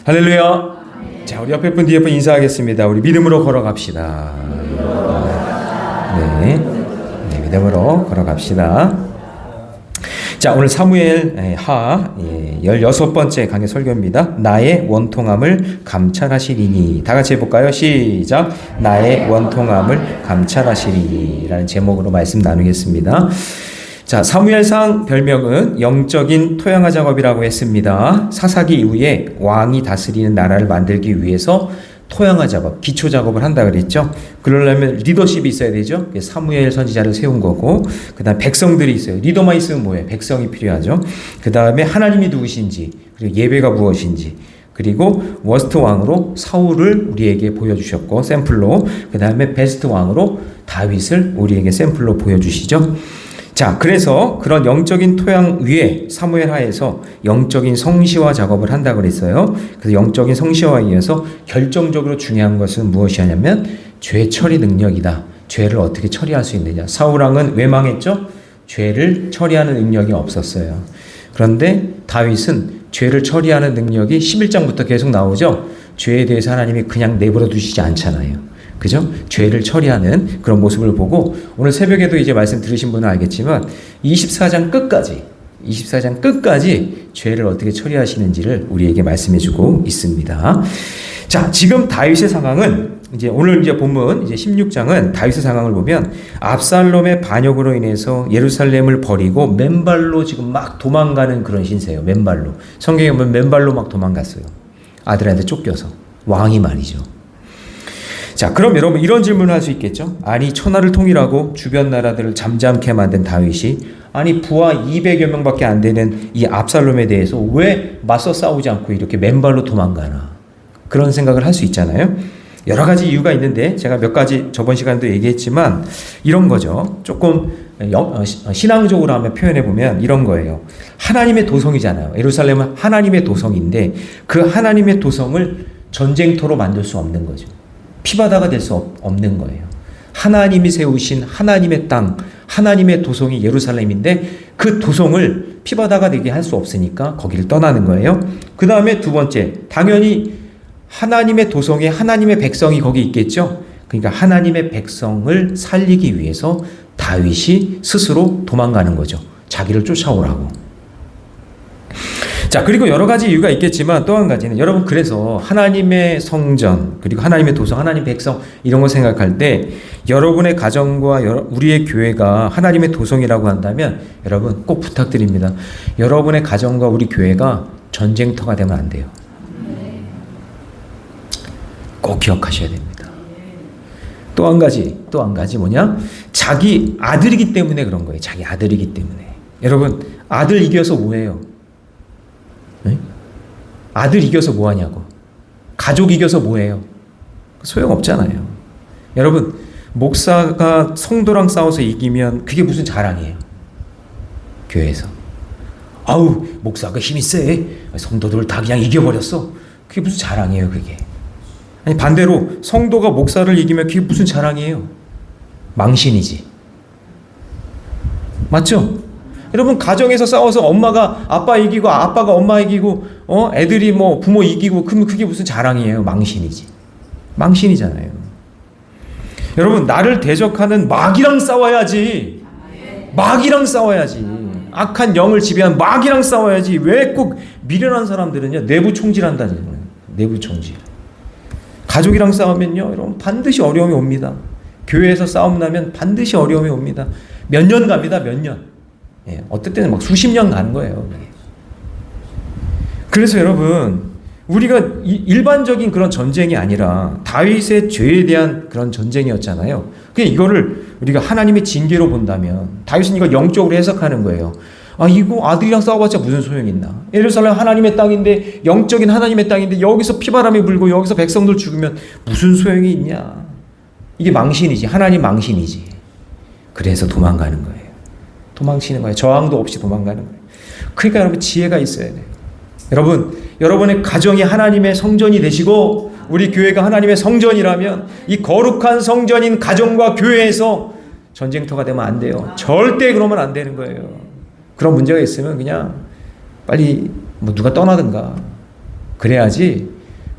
할렐루야. 자, 우리 옆에 분 뒤에 분 인사하겠습니다. 우리 믿음으로 걸어갑시다. 네, 믿음으로 걸어갑시다. 자, 오늘 사무엘 하 16번째 강의 설교입니다. 나의 원통함을 감찰하시리니. 다 같이 해볼까요? 시작. 나의 원통함을 감찰하시리니 라는 제목으로 말씀 나누겠습니다. 자, 사무엘상 별명은 영적인 토양화 작업이라고 했습니다. 사사기 이후에 왕이 다스리는 나라를 만들기 위해서 토양화 작업, 기초 작업을 한다 그랬죠. 그러려면 리더십이 있어야 되죠. 사무엘 선지자를 세운 거고, 그 다음 백성들이 있어요. 리더만 있으면 뭐예요? 백성이 필요하죠. 그 다음에 하나님이 누구신지, 그리고 예배가 무엇인지, 그리고 워스트 왕으로 사울을 우리에게 보여주셨고 샘플로, 그 다음에 베스트 왕으로 다윗을 우리에게 샘플로 보여주시죠. 자, 그래서 그런 영적인 토양 위에 사무엘 하에서 영적인 성시화 작업을 한다고 그랬어요. 그래서 영적인 성시화에 의해서 결정적으로 중요한 것은 무엇이냐면 죄 처리 능력이다. 죄를 어떻게 처리할 수 있느냐. 사울왕은 왜 망했죠? 죄를 처리하는 능력이 없었어요. 그런데 다윗은 죄를 처리하는 능력이 11장부터 계속 나오죠. 죄에 대해서 하나님이 그냥 내버려 두시지 않잖아요. 그죠? 죄를 처리하는 그런 모습을 보고, 오늘 새벽에도 이제 말씀 들으신 분은 알겠지만 24장 끝까지 죄를 어떻게 처리하시는지를 우리에게 말씀해주고 있습니다. 자, 지금 다윗의 상황은 이제 오늘 이제 본문 이제 16장은 다윗의 상황을 보면 압살롬의 반역으로 인해서 예루살렘을 버리고 맨발로 지금 막 도망가는 그런 신세예요. 맨발로. 성경에 보면 맨발로 막 도망갔어요. 아들한테 쫓겨서. 왕이 말이죠. 자, 그럼 여러분 이런 질문을 할 수 있겠죠? 아니, 천하를 통일하고 주변 나라들을 잠잠케 만든 다윗이 아니 부하 200여 명밖에 안 되는 이 압살롬에 대해서 왜 맞서 싸우지 않고 이렇게 맨발로 도망가나? 그런 생각을 할 수 있잖아요. 여러 가지 이유가 있는데 제가 몇 가지 저번 시간도 얘기했지만 이런 거죠. 조금 신앙적으로 한번 표현해 보면 이런 거예요. 하나님의 도성이잖아요. 예루살렘은 하나님의 도성인데 그 하나님의 도성을 전쟁터로 만들 수 없는 거죠. 피바다가 될 수 없는 거예요. 하나님이 세우신 하나님의 땅, 하나님의 도성이 예루살렘인데 그 도성을 피바다가 되게 할 수 없으니까 거기를 떠나는 거예요. 그 다음에 두 번째, 당연히 하나님의 도성에 하나님의 백성이 거기 있겠죠. 그러니까 하나님의 백성을 살리기 위해서 다윗이 스스로 도망가는 거죠. 자기를 쫓아오라고. 자, 그리고 여러 가지 이유가 있겠지만 또 한 가지는 여러분, 그래서 하나님의 성전, 그리고 하나님의 도성, 하나님의 백성 이런 거 생각할 때 여러분의 가정과 우리의 교회가 하나님의 도성이라고 한다면 여러분 꼭 부탁드립니다. 여러분의 가정과 우리 교회가 전쟁터가 되면 안 돼요. 꼭 기억하셔야 됩니다. 또 한 가지 뭐냐? 자기 아들이기 때문에 그런 거예요. 자기 아들이기 때문에. 여러분, 아들 이겨서 뭐예요? 네? 아들 이겨서 뭐하냐고. 가족 이겨서 뭐해요? 소용없잖아요. 여러분, 목사가 성도랑 싸워서 이기면 그게 무슨 자랑이에요? 교회에서. 아우, 목사가 힘이 세. 성도들을 다 그냥 이겨버렸어. 그게 무슨 자랑이에요, 그게. 아니, 반대로 성도가 목사를 이기면 그게 무슨 자랑이에요? 망신이지. 맞죠? 여러분, 가정에서 싸워서 엄마가 아빠 이기고 아빠가 엄마 이기고 애들이 뭐 부모 이기고 그러면 그게 무슨 자랑이에요? 망신이지. 망신이잖아요. 여러분, 나를 대적하는 마귀랑 싸워야지. 마귀랑 싸워야지. 악한 영을 지배한 마귀랑 싸워야지. 왜 꼭 미련한 사람들은요, 내부 총질한다는 거예요. 내부 총질. 가족이랑 싸우면요, 여러분 반드시 어려움이 옵니다. 교회에서 싸움 나면 반드시 어려움이 옵니다. 몇 년 갑니다. 몇 년. 예, 어떨 때는 막 수십 년 가는 거예요. 그래서 여러분, 우리가 일반적인 그런 전쟁이 아니라 다윗의 죄에 대한 그런 전쟁이었잖아요. 그냥 이거를 우리가 하나님의 징계로 본다면 다윗은 이걸 영적으로 해석하는 거예요. 아, 이거 아들이랑 싸워봤자 무슨 소용이 있나? 예루살렘 하나님의 땅인데, 영적인 하나님의 땅인데 여기서 피바람이 불고 여기서 백성들 죽으면 무슨 소용이 있냐? 이게 망신이지. 하나님 망신이지. 그래서 도망가는 거예요. 도망치는 거예요. 저항도 없이 도망가는 거예요. 그러니까 여러분, 지혜가 있어야 돼요. 여러분, 여러분의 가정이 하나님의 성전이 되시고 우리 교회가 하나님의 성전이라면 이 거룩한 성전인 가정과 교회에서 전쟁터가 되면 안 돼요. 절대 그러면 안 되는 거예요. 그런 문제가 있으면 그냥 빨리 뭐 누가 떠나든가 그래야지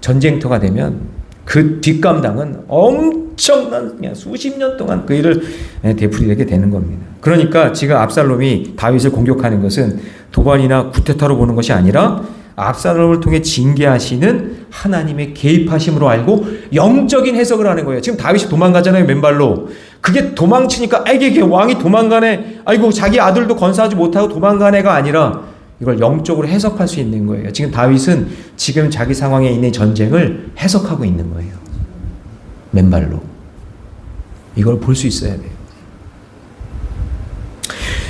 전쟁터가 되면 그 뒷감당은 엄청난 그냥 수십 년 동안 그 일을 되풀이하게 되는 겁니다. 그러니까 지금 압살롬이 다윗을 공격하는 것은 도발이나 구태타로 보는 것이 아니라 압살롬을 통해 징계하시는 하나님의 개입하심으로 알고 영적인 해석을 하는 거예요. 지금 다윗이 도망가잖아요, 맨발로. 그게 도망치니까 이게 왕이 도망가네, 아이고 자기 아들도 건사하지 못하고 도망가네가 아니라 이걸 영적으로 해석할 수 있는 거예요. 지금 다윗은 지금 자기 상황에 있는 전쟁을 해석하고 있는 거예요. 맨발로. 이걸 볼 수 있어야 돼요.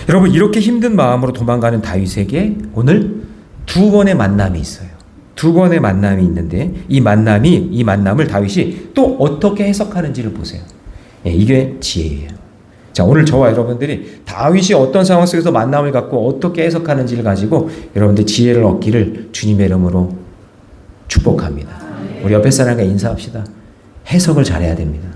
여러분, 이렇게 힘든 마음으로 도망가는 다윗에게 오늘 두 번의 만남이 있어요. 두 번의 만남이 있는데 이 만남을 다윗이 또 어떻게 해석하는지를 보세요. 이게 지혜예요. 자, 오늘 저와 여러분들이 다윗이 어떤 상황 속에서 만남을 갖고 어떻게 해석하는지를 가지고 여러분들 지혜를 얻기를 주님의 이름으로 축복합니다. 우리 옆에 사람과 인사합시다. 해석을 잘해야 됩니다.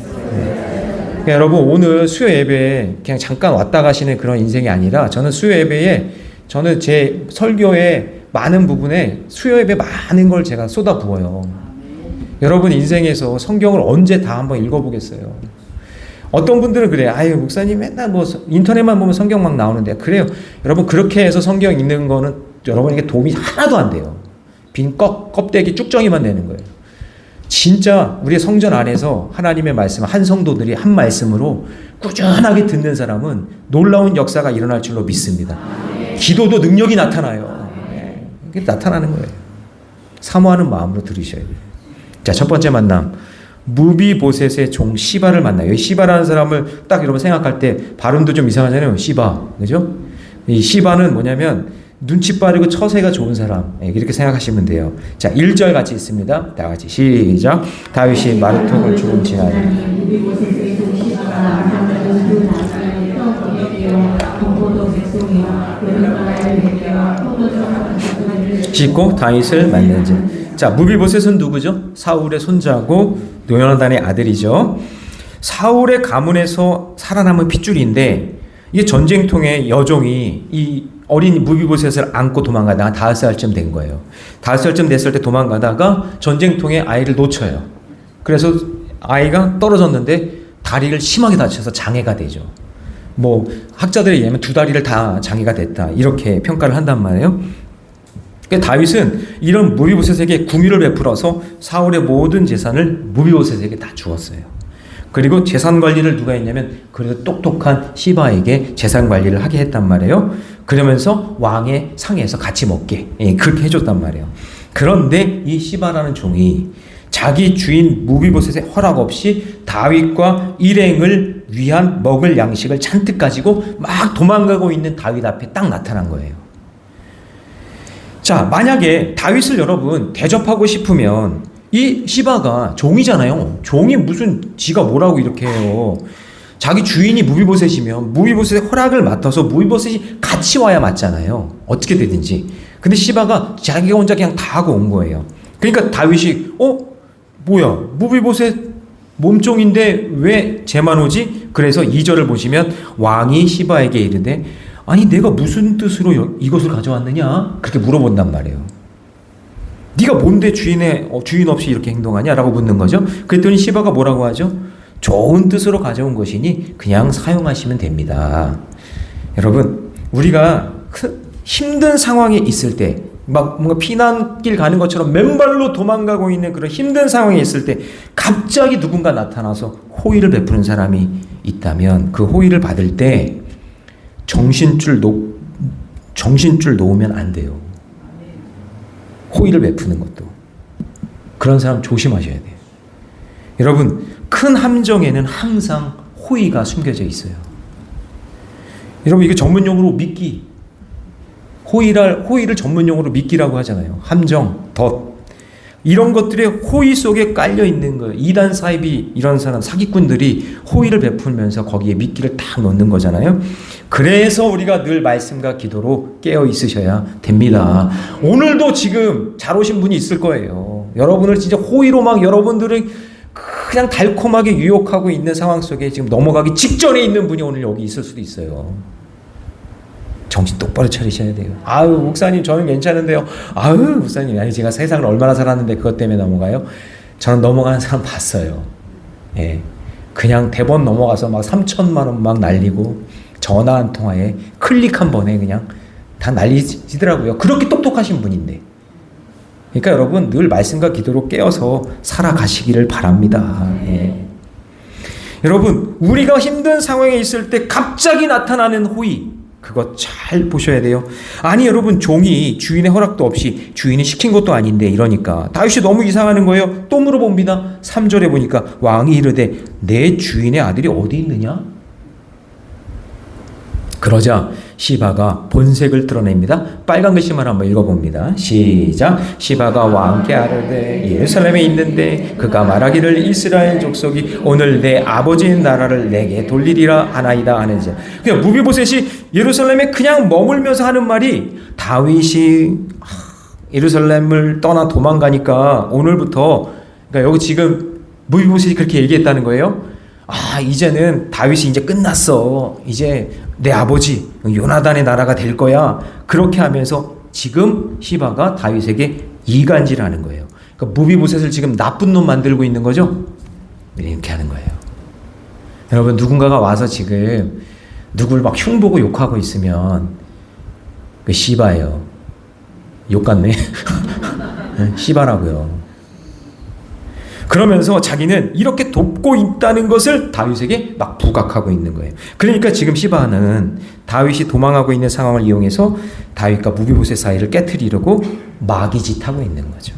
그러니까 여러분, 오늘 수요 예배에 그냥 잠깐 왔다 가시는 그런 인생이 아니라 저는 수요 예배에 저는 제 설교의 많은 부분에 수요 예배 많은 걸 제가 쏟아부어요. 여러분 인생에서 성경을 언제 다 한번 읽어보겠어요? 어떤 분들은 그래요. 아유, 목사님 맨날 뭐 인터넷만 보면 성경 막 나오는데. 그래요. 여러분, 그렇게 해서 성경 읽는 거는 여러분에게 도움이 하나도 안 돼요. 빈 껍데기 쭉정이만 되는 거예요. 진짜 우리의 성전 안에서 하나님의 말씀, 한 성도들이 한 말씀으로 꾸준하게 듣는 사람은 놀라운 역사가 일어날 줄로 믿습니다. 기도도 능력이 나타나요. 이게 나타나는 거예요. 사모하는 마음으로 들으셔야 돼요. 자, 첫 번째 만남. 무비보셋의 종 시바를 만나요. 시바라는 사람을 딱 여러분 생각할 때 발음도 좀 이상하잖아요. 시바. 그죠? 이 시바는 뭐냐면 눈치 빠르고 처세가 좋은 사람. 이렇게 생각하시면 돼요. 자, 1절 같이 있습니다. 다 같이 시작. 다윗이 마르톡을 죽은 지하에 싣고 다윗을 만난지. 자, 무비보셋은 누구죠? 사울의 손자고 요나단의 아들이죠. 사울의 가문에서 살아남은 핏줄인데 이게 전쟁통에 여종이 이 어린 무비보셋을 안고 도망가다가 5살쯤 된 거예요. 5살쯤 됐을 때 도망가다가 전쟁통에 아이를 놓쳐요. 그래서 아이가 떨어졌는데 다리를 심하게 다쳐서 장애가 되죠. 뭐 학자들에 의하면 2다리를 다 장애가 됐다, 이렇게 평가를 한단 말이에요. 다윗은 이런 무비보셋에게 궁유를 베풀어서 사울의 모든 재산을 무비보셋에게 다 주었어요. 그리고 재산 관리를 누가 했냐면 그래도 똑똑한 시바에게 재산 관리를 하게 했단 말이에요. 그러면서 왕의 상에서 같이 먹게 그렇게 해줬단 말이에요. 그런데 이 시바라는 종이 자기 주인 무비보셋의 허락 없이 다윗과 일행을 위한 먹을 양식을 잔뜩 가지고 막 도망가고 있는 다윗 앞에 딱 나타난 거예요. 자, 만약에 다윗을 여러분 대접하고 싶으면 이 시바가 종이잖아요. 종이 무슨 지가 뭐라고 이렇게 해요. 자기 주인이 무비보셋이면 무비보셋의 허락을 맡아서 무비보셋이 같이 와야 맞잖아요. 어떻게 되든지. 근데 시바가 자기가 혼자 그냥 다 하고 온 거예요. 그러니까 다윗이 뭐야, 무비보셋 몸종인데 왜 쟤만 오지? 그래서 2절을 보시면 왕이 시바에게 이르되 아니 내가 무슨 뜻으로 이것을 가져왔느냐? 그렇게 물어본단 말이에요. 네가 뭔데 주인 없이 이렇게 행동하냐? 라고 묻는 거죠. 그랬더니 시바가 뭐라고 하죠? 좋은 뜻으로 가져온 것이니 그냥 사용하시면 됩니다. 여러분, 우리가 힘든 상황에 있을 때 막 뭔가 피난길 가는 것처럼 맨발로 도망가고 있는 그런 힘든 상황에 있을 때 갑자기 누군가 나타나서 호의를 베푸는 사람이 있다면 그 호의를 받을 때 정신줄 놓으면 안 돼요. 호의를 베푸는 것도. 그런 사람 조심하셔야 돼요. 여러분, 큰 함정에는 항상 호의가 숨겨져 있어요. 여러분, 이게 전문용어로 미끼. 호의를 전문용어로 미끼라고 하잖아요. 함정, 덫. 이런 것들이 호의 속에 깔려 있는 거예요. 이단 사입이 이런 사람, 사기꾼들이 호의를 베풀면서 거기에 미끼를 딱 넣는 거잖아요. 그래서 우리가 늘 말씀과 기도로 깨어 있으셔야 됩니다. 오늘도 지금 잘 오신 분이 있을 거예요. 여러분을 진짜 호의로 막 여러분들을 그냥 달콤하게 유혹하고 있는 상황 속에 지금 넘어가기 직전에 있는 분이 오늘 여기 있을 수도 있어요. 정신 똑바로 차리셔야 돼요. 아유 목사님 저는 괜찮은데요. 아유 목사님 아니 제가 세상을 얼마나 살았는데 그것 때문에 넘어가요? 저는 넘어가는 사람 봤어요. 예, 그냥 대본 넘어가서 막 3천만 원 막 날리고 전화 한 통화에 클릭 한 번에 그냥 다 날리시더라고요. 그렇게 똑똑하신 분인데. 그러니까 여러분 늘 말씀과 기도로 깨어서 살아가시기를 바랍니다. 예. 여러분 우리가 힘든 상황에 있을 때 갑자기 나타나는 호의 그거 잘 보셔야 돼요. 아니 여러분 종이 주인의 허락도 없이 주인이 시킨 것도 아닌데 이러니까 다윗이 너무 이상하는 거예요. 또 물어봅니다. 3절에 보니까 왕이 이르되 내 주인의 아들이 어디 있느냐? 그러자 시바가 본색을 드러냅니다. 빨간 글씨만 한번 읽어봅니다. 시작. 시바가 왕께 아뢰되 예루살렘에 있는데 그가 말하기를 이스라엘 족속이 오늘 내 아버지의 나라를 내게 돌리리라 하나이다 하는지. 그냥 무비보셋이 예루살렘에 그냥 머물면서 하는 말이 다윗이 예루살렘을 떠나 도망가니까 오늘부터 그러니까 여기 지금 무비보셋이 그렇게 얘기했다는 거예요. 이제는 다윗이 이제 끝났어. 이제 내 아버지 요나단의 나라가 될 거야. 그렇게 하면서 지금 시바가 다윗에게 이간질하는 거예요. 그러니까 무비보셋을 지금 나쁜 놈 만들고 있는 거죠. 이렇게 하는 거예요. 여러분 누군가가 와서 지금 누굴 막 흉보고 욕하고 있으면 그 시바예요. 욕 같네. 시바라고요. 그러면서 자기는 이렇게 돕고 있다는 것을 다윗에게 막 부각하고 있는 거예요. 그러니까 지금 시바는 다윗이 도망하고 있는 상황을 이용해서 다윗과 무비보셋 사이를 깨트리려고 마귀짓하고 있는 거죠.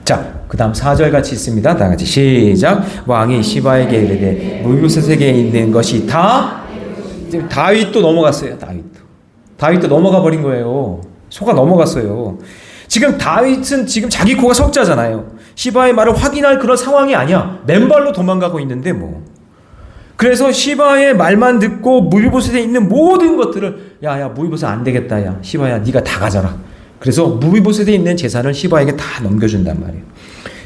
자, 그 다음 4절 같이 있습니다. 다 같이 시작. 왕이 시바에게 이르되 무비보셋에게 있는 것이 다 지금 다윗도 넘어갔어요. 다윗도 넘어가 버린 거예요. 속아 넘어갔어요. 지금 다윗은 지금 자기 코가 석자잖아요. 시바의 말을 확인할 그런 상황이 아니야. 맨발로 도망가고 있는데 뭐. 그래서 시바의 말만 듣고 무비보셋에 있는 모든 것들을 야 무비보셋 안 되겠다. 야 시바야 네가 다 가져라. 그래서 무비보셋에 있는 재산을 시바에게 다 넘겨준단 말이에요.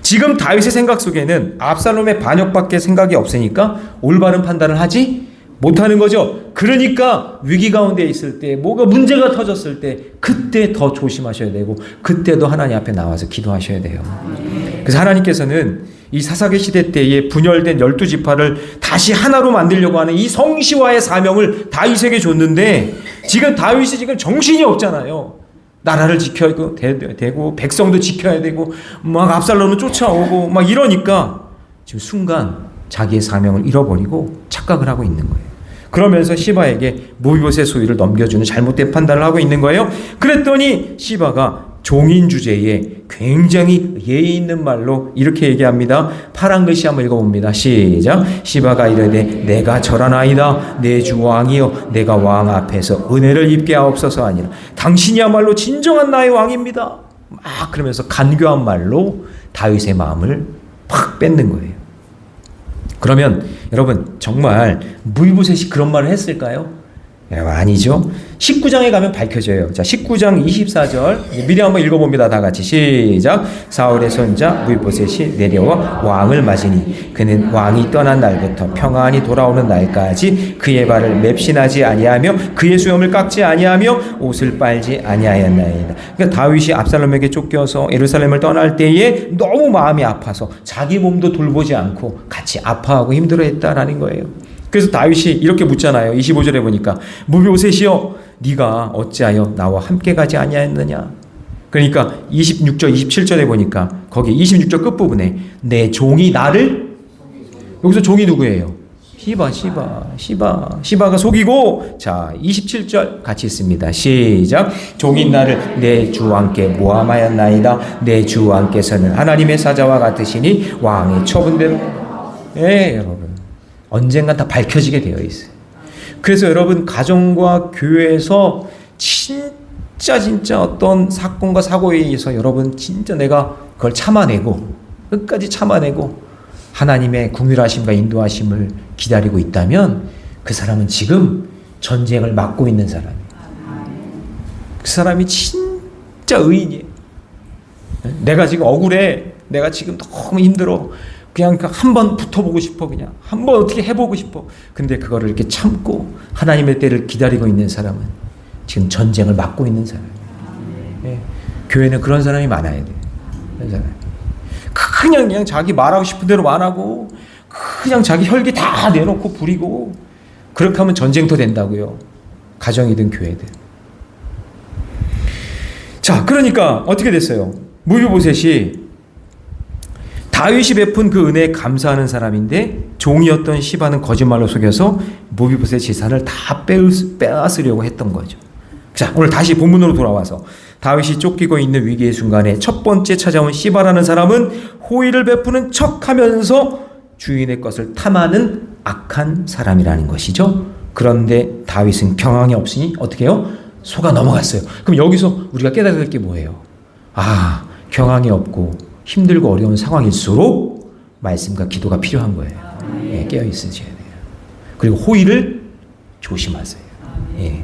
지금 다윗의 생각 속에는 압살롬의 반역밖에 생각이 없으니까 올바른 판단을 하지 못하는 거죠. 그러니까 위기 가운데 있을 때 뭐가 문제가 터졌을 때 그때 더 조심하셔야 되고 그때도 하나님 앞에 나와서 기도하셔야 돼요. 그래서 하나님께서는 이 사사기 시대 때에 분열된 12지파를 다시 하나로 만들려고 하는 이 성시와의 사명을 다윗에게 줬는데 지금 다윗이 지금 정신이 없잖아요. 나라를 지켜야 되고 백성도 지켜야 되고 막 압살롬은 쫓아오고 막 이러니까 지금 순간 자기의 사명을 잃어버리고 착각을 하고 있는 거예요. 그러면서 시바에게 무비보셋 소유를 넘겨주는 잘못된 판단을 하고 있는 거예요. 그랬더니 시바가 종인 주제에 굉장히 예의 있는 말로 이렇게 얘기합니다. 파란 글씨 한번 읽어봅니다. 시작. 시바가 이르되 내가 절하나이다. 내 주 왕이여 내가 왕 앞에서 은혜를 입게 하옵소서 아니라 당신이야말로 진정한 나의 왕입니다. 막 그러면서 간교한 말로 다윗의 마음을 팍 뺏는 거예요. 그러면 여러분 정말 무비보셋이 그런 말을 했을까요? 아니죠. 19장에 가면 밝혀져요. 자, 19장 24절 미리 한번 읽어봅니다. 다 같이 시작. 사울의 손자 무비보셋이 내려와 왕을 맞으니 그는 왕이 떠난 날부터 평안히 돌아오는 날까지 그의 발을 맵신하지 아니하며 그의 수염을 깎지 아니하며 옷을 빨지 아니하였나이다. 그러니까 다윗이 압살롬에게 쫓겨서 예루살렘을 떠날 때에 너무 마음이 아파서 자기 몸도 돌보지 않고 같이 아파하고 힘들어했다라는 거예요. 그래서 다윗이 이렇게 묻잖아요. 25절에 보니까 무비보셋이여 네가 어찌하여 나와 함께 가지 아니하였느냐. 그러니까 26절 27절에 보니까 거기 26절 끝부분에 내 종이 나를 여기서 종이 누구예요? 시바가 속이고 자 27절 같이 있습니다. 시작. 종이 나를 내 주 왕께 모함하였나이다. 내 주 왕께서는 하나님의 사자와 같으시니 왕의 처분대로 여러분 언젠가 다 밝혀지게 되어 있어요. 그래서 여러분 가정과 교회에서 진짜 어떤 사건과 사고에 의해서 여러분 진짜 내가 그걸 참아내고 끝까지 참아내고 하나님의 긍휼하심과 인도하심을 기다리고 있다면 그 사람은 지금 전쟁을 막고 있는 사람이에요. 그 사람이 진짜 의인이에요. 내가 지금 억울해. 내가 지금 너무 힘들어. 그냥 한번 붙어보고 싶어. 그냥 한번 어떻게 해보고 싶어. 근데 그거를 이렇게 참고 하나님의 때를 기다리고 있는 사람은 지금 전쟁을 막고 있는 사람이에요. 예. 교회는 그런 사람이 많아야 돼요. 그런 사람. 그냥 자기 말하고 싶은 대로 말하고 그냥 자기 혈기 다 내놓고 부리고 그렇게 하면 전쟁터 된다고요. 가정이든 교회든. 자, 그러니까 어떻게 됐어요? 무비보셋이 다윗이 베푼 그 은혜에 감사하는 사람인데 종이었던 시바는 거짓말로 속여서 무비보셋의 재산을 다 빼앗으려고 했던 거죠. 자, 오늘 다시 본문으로 돌아와서 다윗이 쫓기고 있는 위기의 순간에 첫 번째 찾아온 시바라는 사람은 호의를 베푸는 척하면서 주인의 것을 탐하는 악한 사람이라는 것이죠. 그런데 다윗은 경황이 없으니 어떻게 해요? 속아 넘어갔어요. 그럼 여기서 우리가 깨달을 게 뭐예요? 아, 경황이 없고 힘들고 어려운 상황일수록 말씀과 기도가 필요한 거예요. 예, 깨어 있으셔야 돼요. 그리고 호의를 조심하세요. 예.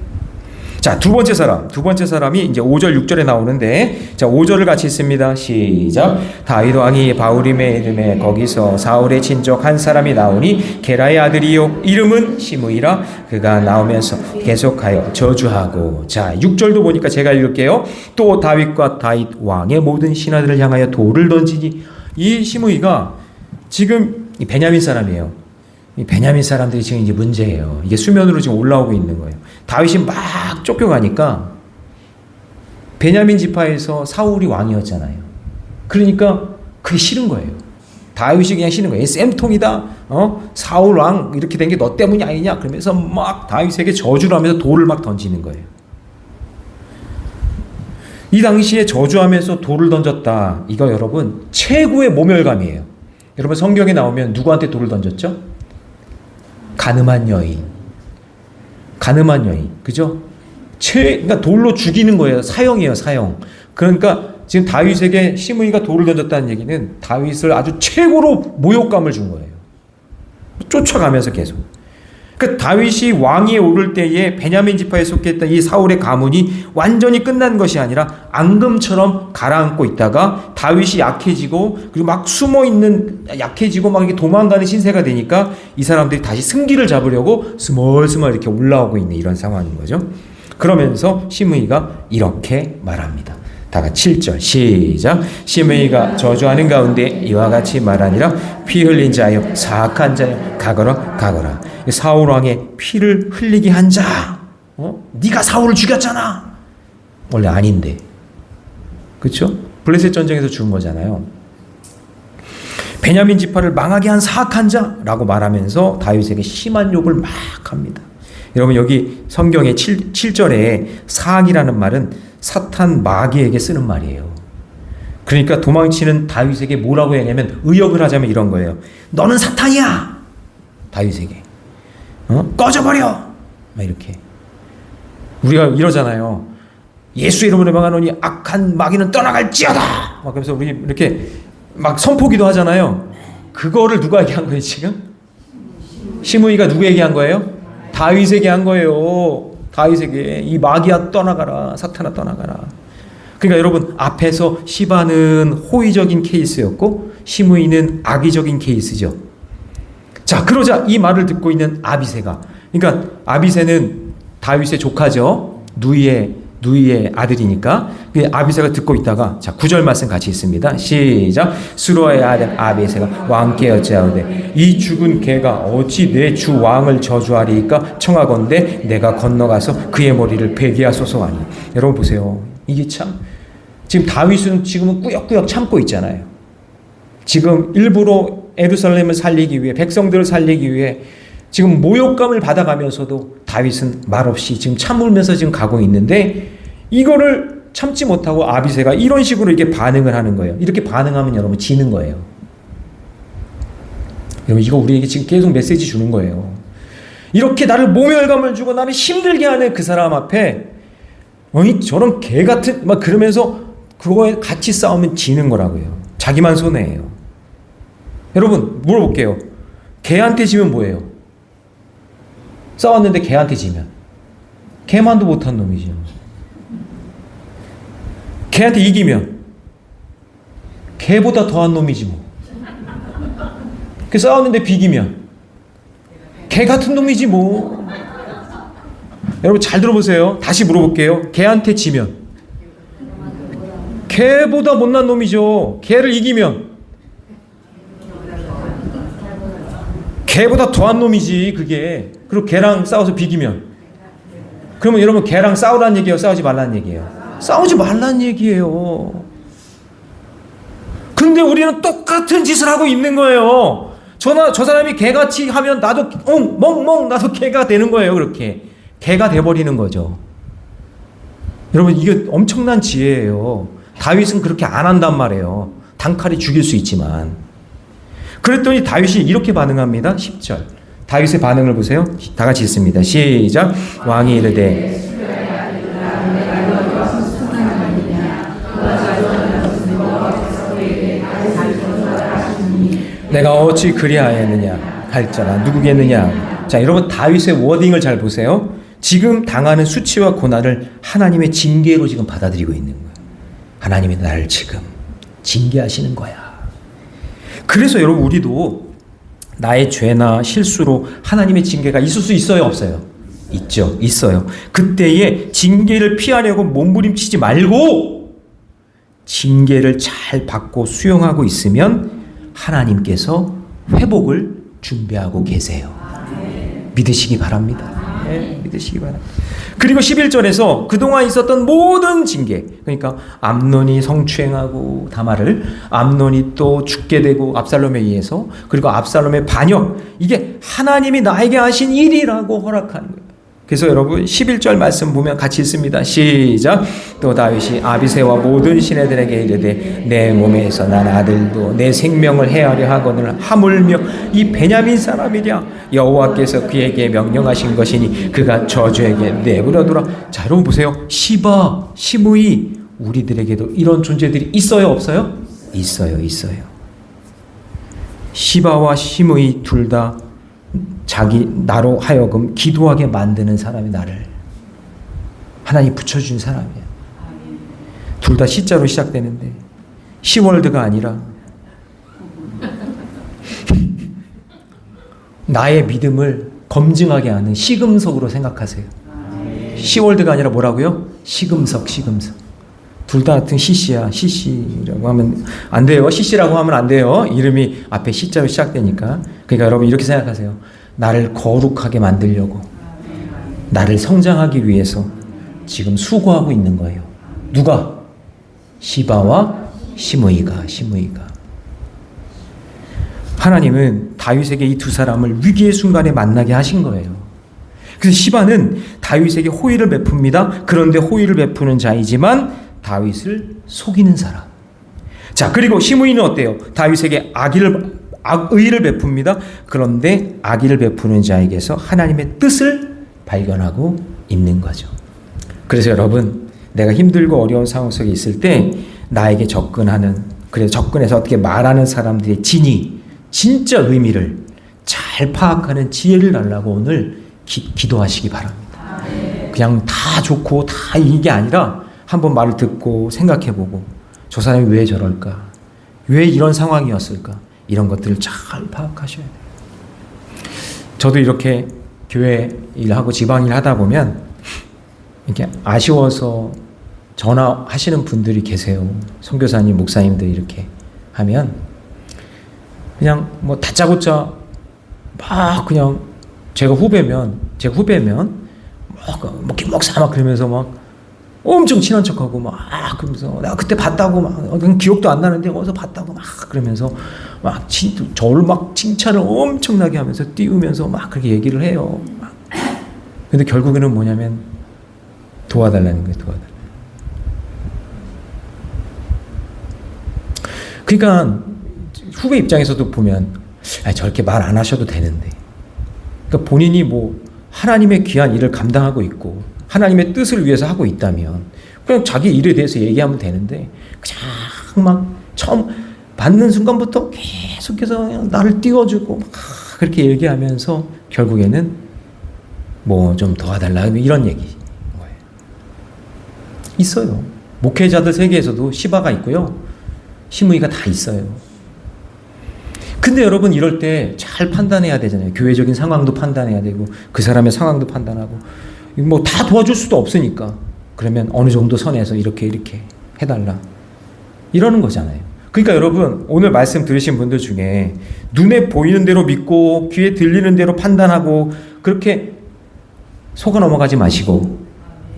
자, 두 번째 사람이 이제 5절 6절에 나오는데, 자, 5절을 같이 읽습니다. 시작. 다윗 왕이 바후림에 이름에 거기서 사울의 친족 한 사람이 나오니 게라의 아들이요 이름은 시므이라. 그가 나오면서 계속하여 저주하고. 자, 6절도 보니까 제가 읽을게요. 또 다윗과 다윗 왕의 모든 신하들을 향하여 돌을 던지니. 이 시므이가 지금 베냐민 사람이에요. 이 베냐민 사람들이 지금 이제 문제예요. 이게 수면으로 지금 올라오고 있는 거예요. 다윗이 막 쫓겨가니까 베냐민 지파에서 사울이 왕이었잖아요. 그러니까 그게 싫은 거예요. 다윗이 그냥 싫은 거예요. 쌤통이다. 사울 왕 이렇게 된 게 너 때문이 아니냐. 그러면서 막 다윗에게 저주를 하면서 돌을 막 던지는 거예요. 이 당시에 저주하면서 돌을 던졌다. 이거 여러분 최고의 모멸감이에요. 여러분 성경에 나오면 누구한테 돌을 던졌죠? 가늠한 여인. 그죠? 그러니까 돌로 죽이는 거예요. 사형이에요, 사형. 그러니까 지금 다윗에게 시므이가 돌을 던졌다는 얘기는 다윗을 아주 최고로 모욕감을 준 거예요. 쫓아가면서 계속. 그러니까 다윗이 왕위에 오를 때에 베냐민 지파에 속했던 이 사울의 가문이 완전히 끝난 것이 아니라 앙금처럼 가라앉고 있다가 다윗이 약해지고 그리고 막 숨어있는 약해지고 막 이렇게 도망가는 신세가 되니까 이 사람들이 다시 승기를 잡으려고 스멀스멀 이렇게 올라오고 있는 이런 상황인 거죠. 그러면서 시므이가 이렇게 말합니다. 다 같이 7절 시작. 시므이가 저주하는 가운데 이와 같이 말하니라. 피 흘린 자여 사악한 자여 가거라. 사울 왕의 피를 흘리게 한 자. 네가 사울을 죽였잖아. 원래 아닌데. 그렇죠? 블레셋 전쟁에서 죽은 거잖아요. 베냐민 지파를 망하게 한 사악한 자라고 말하면서 다윗에게 심한 욕을 막 합니다. 여러분 여기 성경의 7절에 사악이라는 말은 사탄 마귀에게 쓰는 말이에요. 그러니까 도망치는 다윗에게 뭐라고 했냐면 의역을 하자면 이런 거예요. 너는 사탄이야. 다윗에게. 꺼져버려. 막 이렇게. 우리가 이러잖아요. 예수 이름으로 명하노니 악한 마귀는 떠나갈지어다. 막 그러면서 우리 이렇게 막 선포기도 하잖아요. 그거를 누가 얘기한 거예요 지금? 시므이가 누구에게 한 거예요? 다윗에게 한 거예요. 다윗에게 이 마귀야 떠나가라. 사탄아 떠나가라. 그러니까 여러분 앞에서 시바는 호의적인 케이스였고 시므이는 악의적인 케이스죠. 자, 그러자 이 말을 듣고 있는 아비새가, 그러니까 아비새는 다윗의 조카죠. 누이의 아들이니까 아비새가 듣고 있다가 자 9절 말씀 같이 있습니다. 시작. 수로의 아들 아비새가 왕께 어찌하오되 이 죽은 개가 어찌 내 주 왕을 저주하리이까 청하건대 내가 건너가서 그의 머리를 베게 하소서 하니. 여러분 보세요. 이게 참 지금 다윗은 지금은 꾸역꾸역 참고 있잖아요. 지금 일부러 예루살렘을 살리기 위해 백성들을 살리기 위해 지금 모욕감을 받아가면서도 다윗은 말없이 지금 참으면서 지금 가고 있는데 이거를 참지 못하고 아비새가 이런 식으로 이렇게 반응을 하는 거예요. 이렇게 반응하면 여러분 지는 거예요. 여러분 이거 우리에게 지금 계속 메시지 주는 거예요. 이렇게 나를 모멸감을 주고 나를 힘들게 하는 그 사람 앞에 저런 개 같은 막 그러면서 그거에 같이 싸우면 지는 거라고요. 자기만 손해예요. 여러분 물어볼게요. 개한테 지면 뭐예요? 싸웠는데 개한테 지면 개만도 못한 놈이죠. 개한테 이기면 개보다 더한 놈이지 뭐. 그 싸웠는데 비기면 개 같은 놈이지 뭐. 여러분 잘 들어보세요. 다시 물어볼게요. 개한테 지면 개보다 못난 놈이죠. 개를 이기면 개보다 더한 놈이지 그게. 그리고 개랑 싸워서 비기면 그러면 여러분 개랑 싸우라는 얘기예요? 싸우지 말라는 얘기예요? 싸우지 말라는 얘기예요. 근데 우리는 똑같은 짓을 하고 있는 거예요. 저 사람이 개같이 하면 나도 멍멍 나도 개가 되는 거예요. 그렇게 개가 돼버리는 거죠. 여러분 이게 엄청난 지혜예요. 다윗은 그렇게 안 한단 말이에요. 단칼에 죽일 수 있지만. 그랬더니 다윗이 이렇게 반응합니다. 10절 다윗의 반응을 보세요. 다 같이 읽습니다. 시작. 왕이 이르되 내가 어찌 그리하였느냐 할자라 누구겠느냐. 자 여러분 다윗의 워딩을 잘 보세요. 지금 당하는 수치와 고난을 하나님의 징계로 지금 받아들이고 있는 거예요. 하나님이 나를 지금 징계하시는 거야. 그래서 여러분 우리도 나의 죄나 실수로 하나님의 징계가 있을 수 있어요 없어요? 있죠. 있어요. 그때에 징계를 피하려고 몸부림치지 말고 징계를 잘 받고 수용하고 있으면 하나님께서 회복을 준비하고 계세요. 믿으시기 바랍니다. 네, 믿으시기 바랍니다. 그리고 11절에서 그동안 있었던 모든 징계, 그러니까 암논이 성추행하고 다말을, 암논이 또 죽게 되고 압살롬에 의해서, 그리고 압살롬의 반역, 이게 하나님이 나에게 하신 일이라고 허락하는 거예요. 그래서 여러분 11절 말씀 보면 같이 읽습니다. 시작. 또 다윗이 아비새와 모든 시내들에게 이르되 내 몸에서 난 아들도 내 생명을 해하려 하거늘 하물며 이 베냐민 사람이랴. 여호와께서 그에게 명령하신 것이니 그가 저주에게 내버려두라. 자 여러분 보세요. 시바, 시므이, 우리들에게도 이런 존재들이 있어요 없어요? 있어요. 시바와 시므이 둘 다 자기 나로 하여금 기도하게 만드는 사람이 나를 하나님 붙여준 사람이야. 둘 다 시자로 시작되는데 시월드가 아니라 나의 믿음을 검증하게 하는 시금석으로 생각하세요. 시월드가 아니라 뭐라고요? 시금석. 둘 다 같은 시시야. 시시라고 하면 안 돼요. 시시라고 하면 안 돼요. 이름이 앞에 시자로 시작되니까. 그러니까 여러분 이렇게 생각하세요. 나를 거룩하게 만들려고, 나를 성장하기 위해서 지금 수고하고 있는 거예요. 누가? 시바와 시므이가. 하나님은 다윗에게 이 두 사람을 위기의 순간에 만나게 하신 거예요. 그래서 시바는 다윗에게 호의를 베풉니다. 그런데 호의를 베푸는 자이지만 다윗을 속이는 사람. 자, 그리고 시므이는 어때요? 다윗에게 악의를 베풉니다. 그런데 악의를 베푸는 자에게서 하나님의 뜻을 발견하고 있는 거죠. 그래서 여러분, 내가 힘들고 어려운 상황 속에 있을 때 나에게 접근하는, 그래서 접근해서 어떻게 말하는 사람들의 진짜 의미를 잘 파악하는 지혜를 달라고 오늘 기도하시기 바랍니다. 그냥 다 좋고 다 이게 아니라 한번 말을 듣고 생각해보고 저 사람이 왜 저럴까? 왜 이런 상황이었을까? 이런 것들을 잘 파악하셔야 돼요. 저도 이렇게 교회 일하고 지방 일 하다 보면 이렇게 아쉬워서 전화하시는 분들이 계세요. 선교사님, 목사님들 이렇게 하면 그냥 뭐 다짜고짜 막 그냥 제가 후배면 막 김목사 막 그러면서 막 엄청 친한 척하고 막 그러면서 내가 그때 봤다고 막 그냥 기억도 안 나는데 어디서 봤다고 막 그러면서 막 저를 막 칭찬을 엄청나게 하면서 띄우면서 막 그렇게 얘기를 해요. 막. 근데 결국에는 뭐냐면 도와달라는 거예요. 도와달라. 그러니까 후배 입장에서도 보면 저렇게 말 안 하셔도 되는데, 그러니까 본인이 뭐 하나님의 귀한 일을 감당하고 있고 하나님의 뜻을 위해서 하고 있다면 그냥 자기 일에 대해서 얘기하면 되는데 그냥 막 처음 받는 순간부터 계속해서 그냥 나를 띄워주고 막 그렇게 얘기하면서 결국에는 뭐 좀 도와달라 이런 얘기 거예요. 있어요. 목회자들 세계에서도 시바가 있고요, 시므이가 다 있어요. 근데 여러분 이럴 때 잘 판단해야 되잖아요. 교회적인 상황도 판단해야 되고 그 사람의 상황도 판단하고. 뭐 다 도와줄 수도 없으니까 그러면 어느 정도 선에서 이렇게 해달라 이러는 거잖아요. 그러니까 여러분 오늘 말씀 들으신 분들 중에 눈에 보이는 대로 믿고 귀에 들리는 대로 판단하고 그렇게 속아 넘어가지 마시고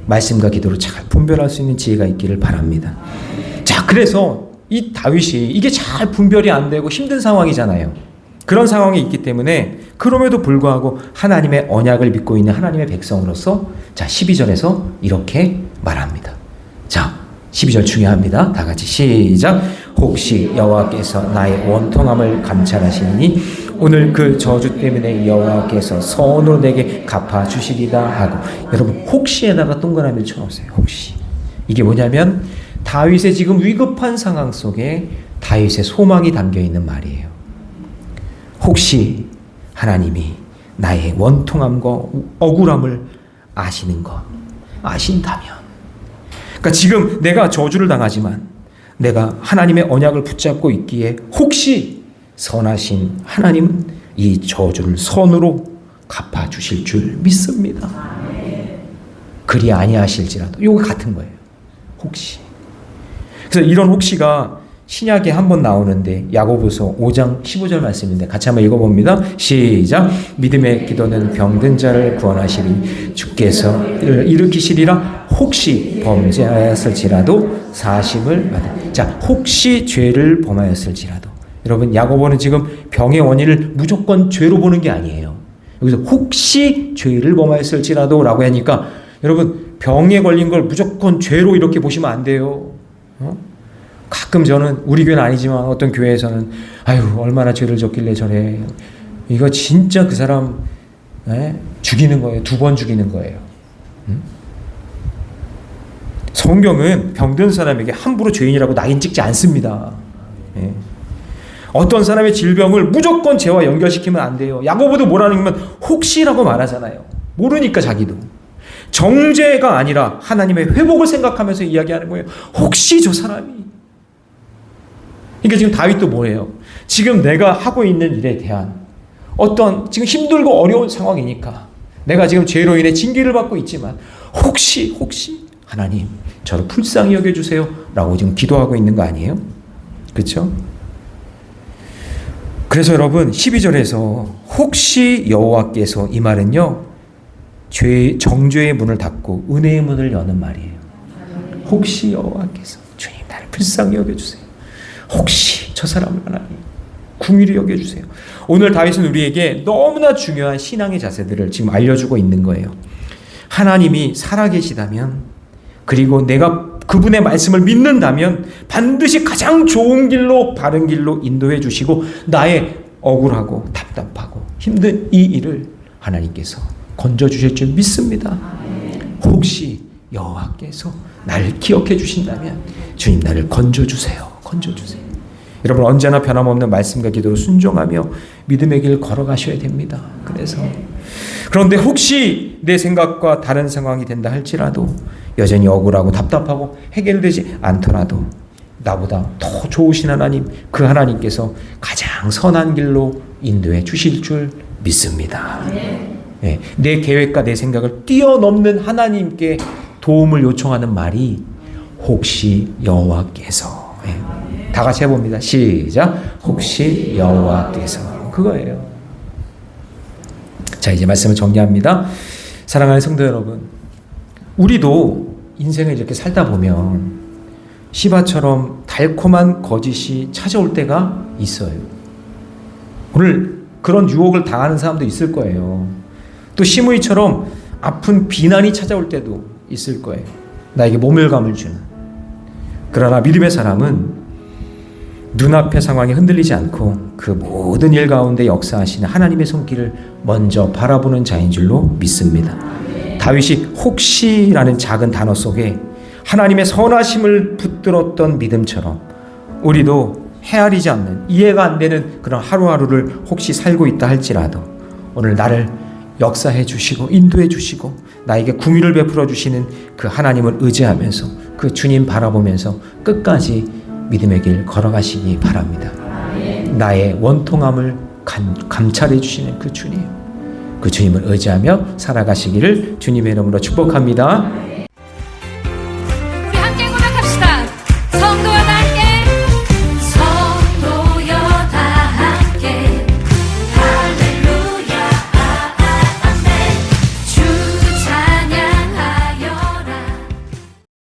말씀과 기도로 잘 분별할 수 있는 지혜가 있기를 바랍니다. 자, 그래서 이 다윗이 이게 잘 분별이 안 되고 힘든 상황이잖아요. 그런 상황이 있기 때문에 그럼에도 불구하고 하나님의 언약을 믿고 있는 하나님의 백성으로서 자 12절에서 이렇게 말합니다. 자 12절 중요합니다. 다 같이 시작. 혹시 여호와께서 나의 원통함을 감찰하시니 오늘 그 저주 때문에 여호와께서 선으로 내게 갚아주시리다 하고 여러분 혹시에다가 동그라미를 쳐놓으세요. 혹시 이게 뭐냐면 다윗의 지금 위급한 상황 속에 다윗의 소망이 담겨있는 말이에요. 혹시 하나님이 나의 원통함과 억울함을 아시는 것 아신다면 그러니까 지금 내가 저주를 당하지만 내가 하나님의 언약을 붙잡고 있기에 혹시 선하신 하나님은 이 저주를 선으로 갚아주실 줄 믿습니다. 그리 아니하실지라도 이거 같은 거예요. 혹시. 그래서 이런 혹시가 신약에 한번 나오는데 야고보서 5장 15절 말씀인데 같이 한번 읽어봅니다. 시작. 믿음의 기도는 병든 자를 구원하시리 주께서 일으키시리라. 혹시 범죄하였을지라도 사심을 받으리. 자, 혹시 죄를 범하였을지라도 여러분 야고보는 지금 병의 원인을 무조건 죄로 보는 게 아니에요. 여기서 혹시 죄를 범하였을지라도 라고 하니까 여러분 병에 걸린 걸 무조건 죄로 이렇게 보시면 안 돼요. 가끔 저는 우리 교회는 아니지만 어떤 교회에서는 아유 얼마나 죄를 졌길래 저래 이거 진짜 그 사람 죽이는 거예요. 2번 죽이는 거예요. 성경은 병든 사람에게 함부로 죄인이라고 낙인 찍지 않습니다. 어떤 사람의 질병을 무조건 죄와 연결시키면 안 돼요. 야고보도 뭐라는 건 혹시라고 말하잖아요. 모르니까 자기도. 정죄가 아니라 하나님의 회복을 생각하면서 이야기하는 거예요. 혹시 저 사람이. 그러니까 지금 다윗도 뭐예요? 지금 내가 하고 있는 일에 대한 어떤 지금 힘들고 어려운 상황이니까 내가 지금 죄로 인해 징계를 받고 있지만 혹시 하나님 저를 불쌍히 여겨주세요 라고 지금 기도하고 있는 거 아니에요? 그렇죠? 그래서 여러분 12절에서 혹시 여호와께서 이 말은요 정죄의 문을 닫고 은혜의 문을 여는 말이에요. 혹시 여호와께서 주님 나를 불쌍히 여겨주세요. 혹시 저 사람을 하나님 궁휼히 여겨주세요. 오늘 다윗은 우리에게 너무나 중요한 신앙의 자세들을 지금 알려주고 있는 거예요. 하나님이 살아계시다면 그리고 내가 그분의 말씀을 믿는다면 반드시 가장 좋은 길로 바른 길로 인도해 주시고 나의 억울하고 답답하고 힘든 이 일을 하나님께서 건져주실 줄 믿습니다. 혹시 여호와께서 나를 기억해 주신다면 주님 나를 건져주세요. 여러분 언제나 변함없는 말씀과 기도로 순종하며 믿음의 길 걸어가셔야 됩니다. 그런데 혹시 내 생각과 다른 상황이 된다 할지라도 여전히 억울하고 답답하고 해결되지 않더라도 나보다 더 좋으신 하나님 그 하나님께서 가장 선한 길로 인도해 주실 줄 믿습니다. 내 계획과 내 생각을 뛰어넘는 하나님께 도움을 요청하는 말이 혹시 여호와께서 다 같이 해봅니다. 시작. 혹시 여호와께서 그거예요. 자 이제 말씀을 정리합니다. 사랑하는 성도 여러분 우리도 인생을 이렇게 살다 보면 시바처럼 달콤한 거짓이 찾아올 때가 있어요. 오늘 그런 유혹을 당하는 사람도 있을 거예요. 또 시므이처럼 아픈 비난이 찾아올 때도 있을 거예요. 나에게 모멸감을 주는. 그러나 믿음의 사람은 눈앞의 상황이 흔들리지 않고 그 모든 일 가운데 역사하시는 하나님의 손길을 먼저 바라보는 자인 줄로 믿습니다. 다윗이 혹시라는 작은 단어 속에 하나님의 선하심을 붙들었던 믿음처럼 우리도 헤아리지 않는 이해가 안 되는 그런 하루하루를 혹시 살고 있다 할지라도 오늘 나를 역사해 주시고 인도해 주시고 나에게 궁휼을 베풀어 주시는 그 하나님을 의지하면서 그 주님 바라보면서 끝까지 믿음의 길 걸어가시기 바랍니다. 나의 원통함을 감찰해 주시는 그 주님 그 주님을 의지하며 살아가시기를 주님의 이름으로 축복합니다.